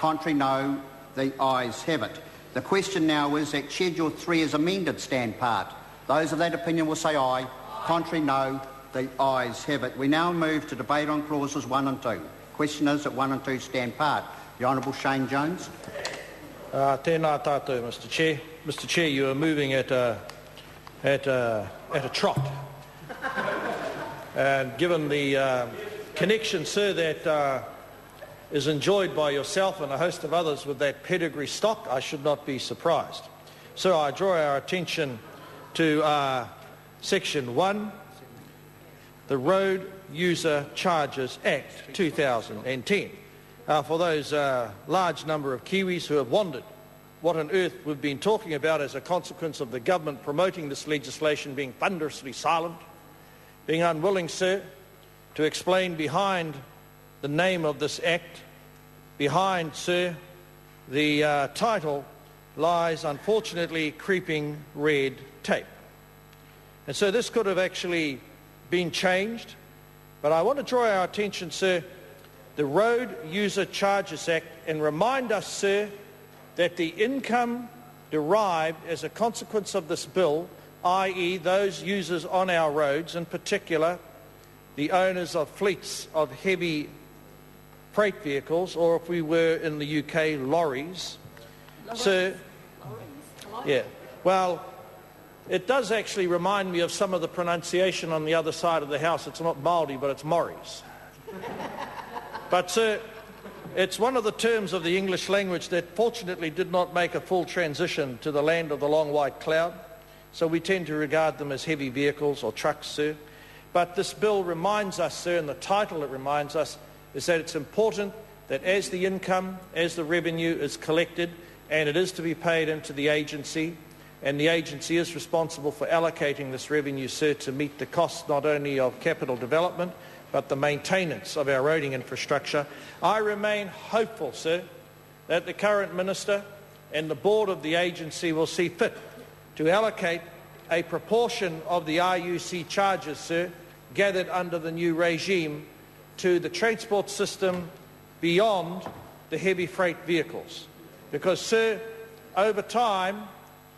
Contrary, no. The ayes have it. The question now is that Schedule 3 is amended stand part. Those of that opinion will say aye. Contrary, no. The ayes have it. We now move to debate on clauses 1 and 2. Question is that 1 and 2 stand part. The Honourable Shane Jones. Tēnā tātou, Mr Chair. Mr Chair, you are moving at a trot. And given the connection, sir, that is enjoyed by yourself and a host of others with that pedigree stock, I should not be surprised. So I draw our attention to Section 1, the Road User Charges Act 2010. For those large number of Kiwis who have wondered what on earth we've been talking about as a consequence of the government promoting this legislation being thunderously silent, being unwilling, sir, to explain behind the name of this act, behind, sir, the title lies, unfortunately, creeping red tape. And so this could have actually been changed, but I want to draw our attention, sir, the Road User Charges Act, and remind us, sir, that the income derived as a consequence of this bill, i.e. those users on our roads, in particular the owners of fleets of heavy freight vehicles, or if we were in the UK, lorries. Sir, yeah, well, it does actually remind me of some of the pronunciation on the other side of the house. It's not Māori, but it's Morries. But, sir, it's one of the terms of the English language that fortunately did not make a full transition to the land of the long white cloud. So we tend to regard them as heavy vehicles or trucks, sir. But this bill reminds us, sir, and the title it reminds us, is that it's important that as the income, as the revenue is collected, and it is to be paid into the agency, and the agency is responsible for allocating this revenue, sir, to meet the costs not only of capital development, but the maintenance of our roading infrastructure. I remain hopeful, sir, that the current Minister and the board of the agency will see fit to allocate a proportion of the RUC charges, sir, gathered under the new regime to the transport system beyond the heavy freight vehicles. Because, sir, over time,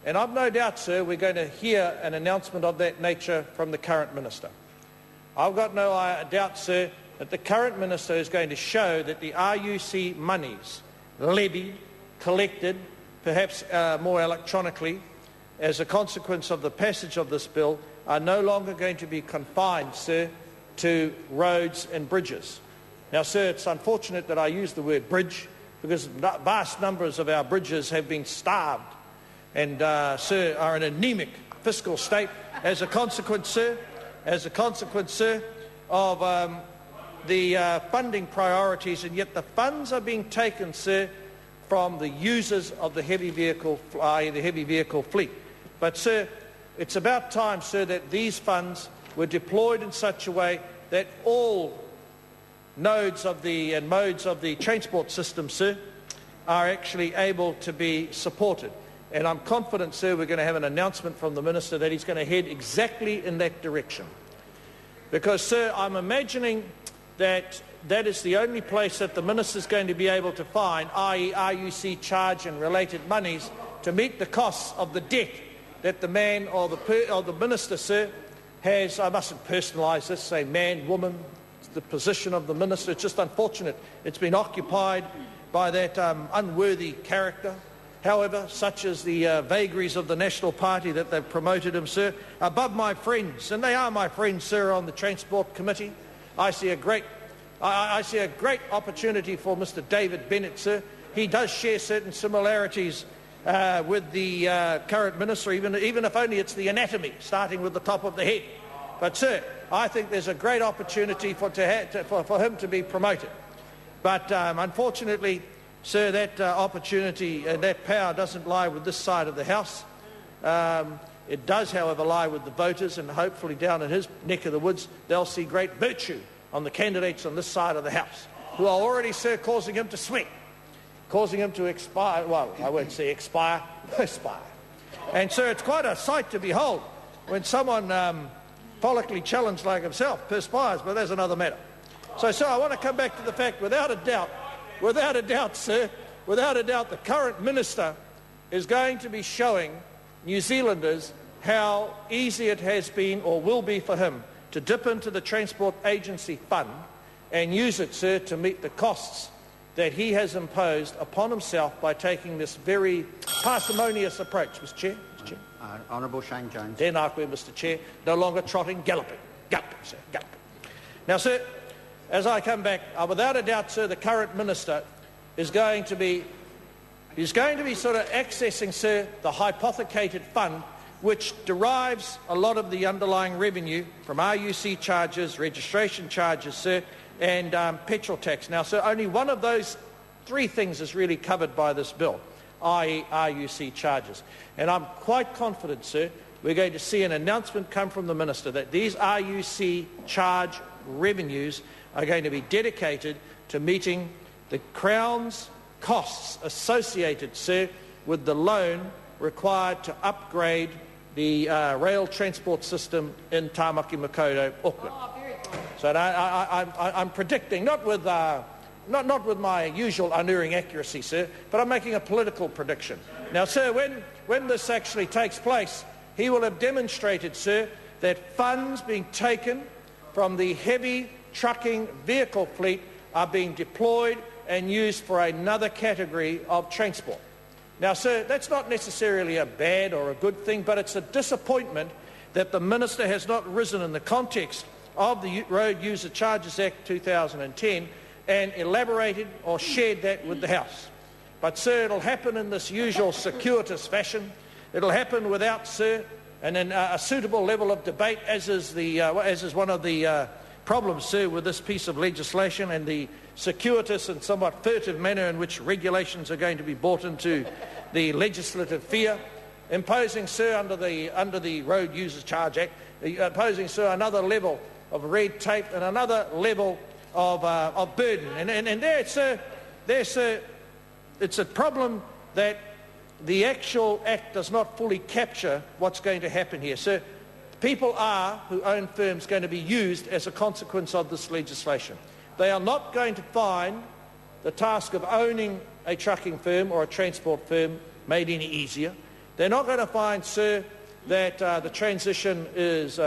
and I've no doubt, sir, we're going to hear an announcement of that nature from the current Minister. I've got no doubt, sir, that the current Minister is going to show that the RUC monies levied, collected, perhaps more electronically, as a consequence of the passage of this bill, are no longer going to be confined, sir, to roads and bridges. Now, sir, it's unfortunate that I use the word bridge, because vast numbers of our bridges have been starved and, sir, are in an anemic fiscal state as a consequence, sir, of the funding priorities, and yet the funds are being taken, sir, from the users of the heavy vehicle fleet. But, sir, it's about time, sir, that these funds were deployed in such a way that all nodes of and modes of the transport system, sir, are actually able to be supported. And I'm confident, sir, we're going to have an announcement from the Minister that he's going to head exactly in that direction. Because, sir, I'm imagining that that is the only place that the Minister's going to be able to find, i.e. RUC charge and related monies, to meet the costs of the debt that the man or the Minister, sir, has. I mustn't personalise this, say man, woman, the position of the Minister. It's just unfortunate it's been occupied by that unworthy character. However, such as the vagaries of the National Party that they've promoted him, sir, above my friends, and they are my friends, sir, on the Transport Committee, I see a great opportunity for Mr. David Bennett, sir. He does share certain similarities with the current Minister, even if only it's the anatomy, starting with the top of the head. But, sir, I think there's a great opportunity for him to be promoted. But unfortunately, sir, that opportunity and that power doesn't lie with this side of the House. It does, however, lie with the voters, and hopefully down in his neck of the woods they'll see great virtue on the candidates on this side of the House, who are already, sir, causing him to sweat, causing him to expire. Well, I won't say expire, perspire. And, sir, it's quite a sight to behold when someone follically challenged like himself perspires, but there's another matter. So, sir, I want to come back to the fact, without a doubt, sir, without a doubt, the current minister is going to be showing New Zealanders how easy it has been or will be for him to dip into the Transport Agency Fund and use it, sir, to meet the costs that he has imposed upon himself by taking this very parsimonious approach. Mr. Chair. Honourable Shane Jones. Then after, Mr. Chair, no longer trotting, galloping, sir, galloping. Now, sir, as I come back, without a doubt, sir, the current minister is going to be sort of accessing, sir, the hypothecated fund which derives a lot of the underlying revenue from RUC charges, registration charges, sir, and petrol tax. Now, sir, only one of those three things is really covered by this bill, i.e. RUC charges. And I'm quite confident, sir, we're going to see an announcement come from the minister that these RUC charge revenues are going to be dedicated to meeting the Crown's costs associated, sir, with the loan required to upgrade the rail transport system in Tāmaki Makaurau, Auckland. So I'm predicting, not with my usual unerring accuracy, sir, but I'm making a political prediction. Now, sir, when this actually takes place, he will have demonstrated, sir, that funds being taken from the heavy trucking vehicle fleet are being deployed and used for another category of transport. Now, sir, that's not necessarily a bad or a good thing, but it's a disappointment that the minister has not risen in the context of the Road User Charges Act 2010 and elaborated or shared that with the House. But, sir, it'll happen in this usual circuitous fashion. It'll happen without, sir, a suitable level of debate, as is one of the problems, sir, with this piece of legislation and the circuitous and somewhat furtive manner in which regulations are going to be brought into the legislative sphere, imposing, sir, under the Road Users Charge Act, imposing, sir, another level of red tape and another level of burden. And there, sir, it's a problem that the actual act does not fully capture what's going to happen here. Sir, people who own firms going to be used as a consequence of this legislation. They are not going to find the task of owning a trucking firm or a transport firm made any easier. They're not going to find, sir, that the transition is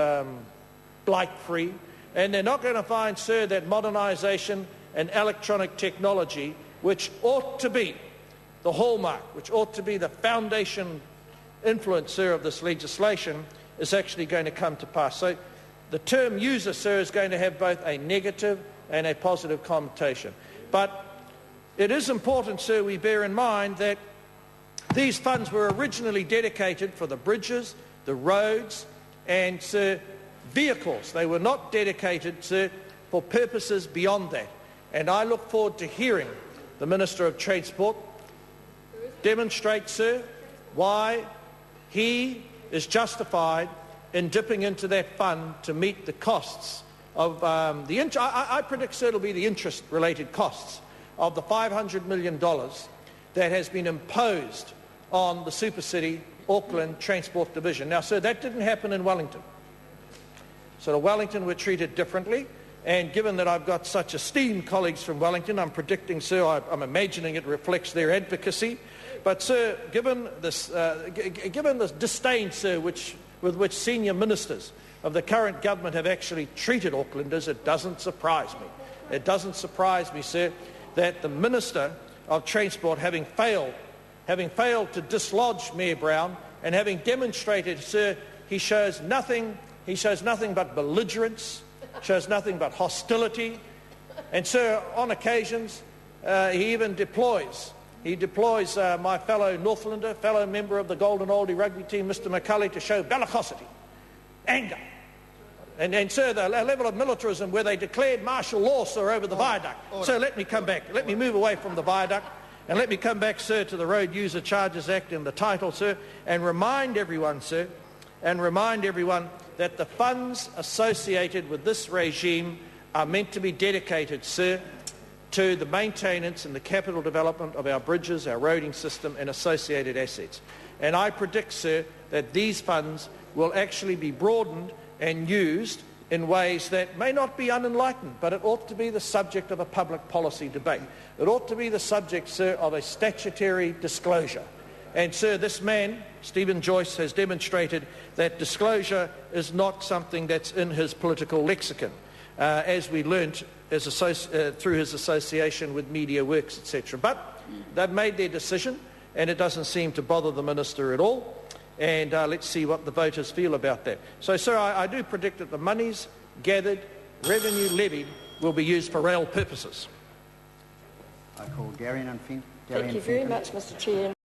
blight-free. And they're not going to find, sir, that modernisation and electronic technology, which ought to be the hallmark, which ought to be the foundation influence, sir, of this legislation, is actually going to come to pass. So the term user, sir, is going to have both a negative and a positive connotation. But it is important, sir, we bear in mind that these funds were originally dedicated for the bridges, the roads, and, sir, vehicles. They were not dedicated, sir, for purposes beyond that. And I look forward to hearing the Minister of Transport demonstrate, sir, why he is justified in dipping into that fund to meet the costs of I predict, sir, it'll be the interest-related costs of the $500 million that has been imposed on the Super City Auckland Transport Division. Now, sir, that didn't happen in Wellington. So the Wellington were treated differently, and given that I've got such esteemed colleagues from Wellington, I'm predicting, sir, I'm imagining it reflects their advocacy. But, sir, given this disdain, sir, with which senior ministers of the current government have actually treated Aucklanders, it doesn't surprise me. It doesn't surprise me, sir, that the Minister of Transport, having failed to dislodge Mayor Brown and having demonstrated, sir, he shows nothing but belligerence, shows nothing but hostility, and, sir, on occasions he even deploys my fellow Northlander, fellow member of the Golden Oldie rugby team, Mr. McCulley, to show bellicosity, anger, and sir, the level of militarism where they declared martial law, sir, over the viaduct. So let me come back. Let me move away from the viaduct, and let me come back, sir, to the Road User Charges Act and the title, sir, and remind everyone, sir, that the funds associated with this regime are meant to be dedicated, sir, to the maintenance and the capital development of our bridges, our roading system and associated assets. And I predict, sir, that these funds will actually be broadened and used in ways that may not be unenlightened, but it ought to be the subject of a public policy debate. It ought to be the subject, sir, of a statutory disclosure. And, sir, this man, Stephen Joyce, has demonstrated that disclosure is not something that's in his political lexicon, as we learnt through his association with Media Works, etc. But they've made their decision, and it doesn't seem to bother the minister at all. And let's see what the voters feel about that. So, sir, I do predict that the monies gathered, revenue levied, will be used for rail purposes. I call Darian and Finn. Thank you very much, Mr. Chair.